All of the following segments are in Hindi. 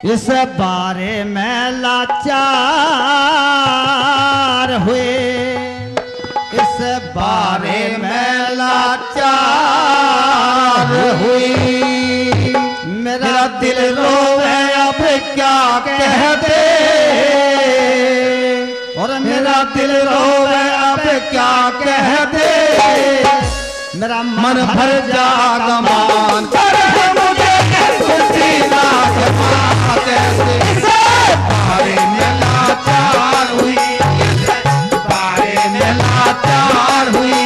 इस बारे में लाचार हुए, इस बारे में लाचार हुई। मेरा दिल रोवे अब क्या कह दे, और मेरा दिल रोवे अब क्या कह दे। मेरा मन भर जागा मान कर मुझे खुशी ना कैसे बारे में लाचार हुई, बारे में लाचार हुई।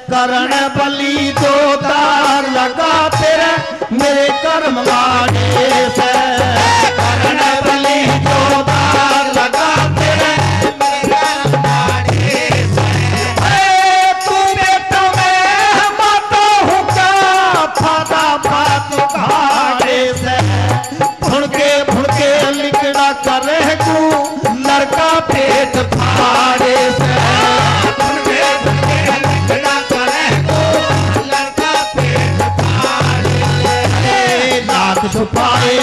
करण बली दो तार लगा तेरे मेरे कर्म वाड़े से, करण बली दो तार लगा तेरे मेरे कर्म वाड़े से। तू बेटा मैं माता हूँ क्या फादा फातू घाड़े से, भुड़के लिखड़ा करे तू लड़का पेट फाड़े से। छुपाए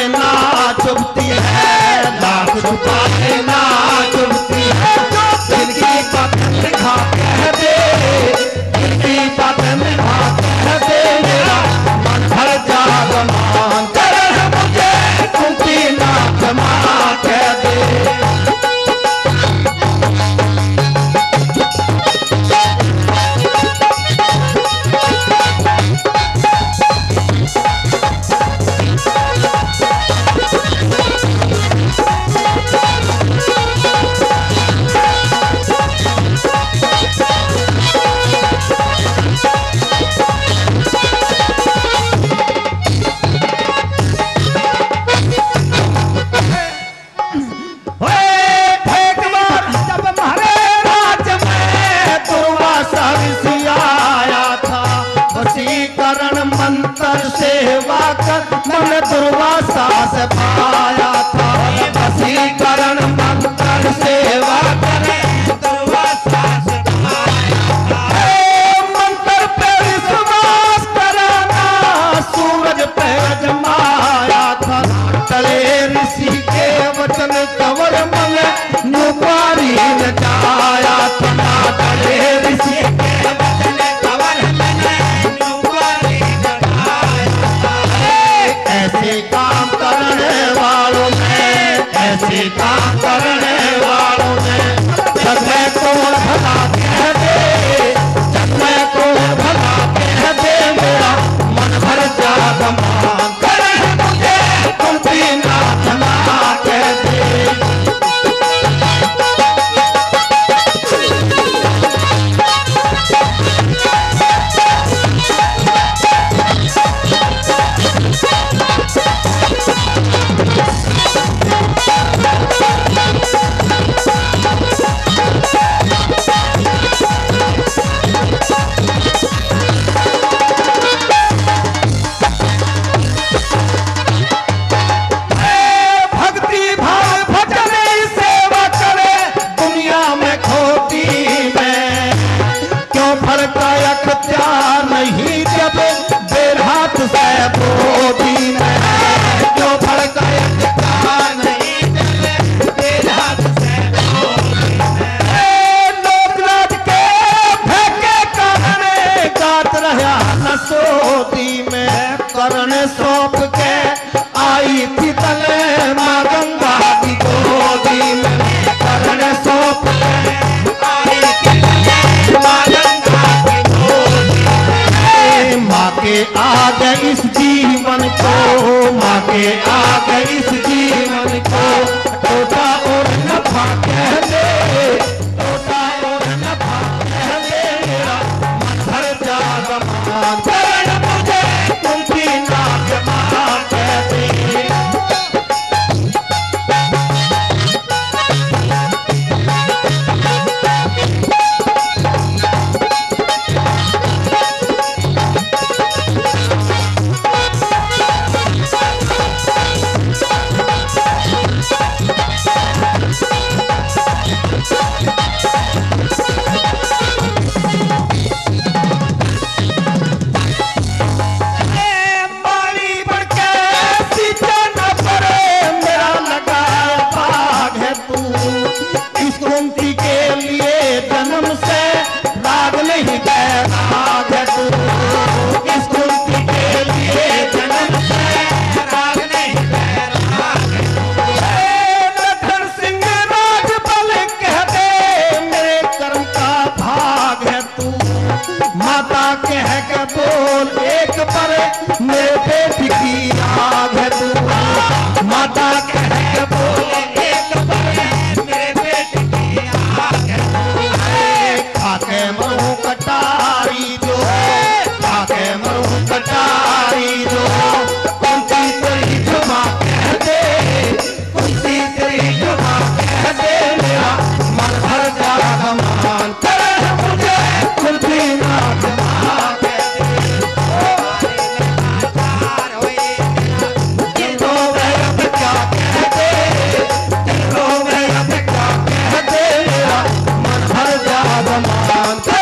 के आगे इस जीवन को टोटा और नफा कह दे, टोटा और नफा कह दे, मेरा मन भर जा रमान करण मुझे कुंती नाग मां कह दे। माता कह के बोल एक पर मेरे बेटी की आग है तू, माता कह के बोल एक पर मेरे बेटी की आग है तू। खाके मरूं कटारी जो, खाके मरूं कटारी जो, कुंती तेरी जुमा कह दे, कुंती तेरी जुमा कह दे, मेरा मन भर जा रमान करे मुझे कुंती नाग मां कह दे। दिलों में अब क्या कह दे, दिलों में अब क्या कह दे, मेरा मन भर जा रमान।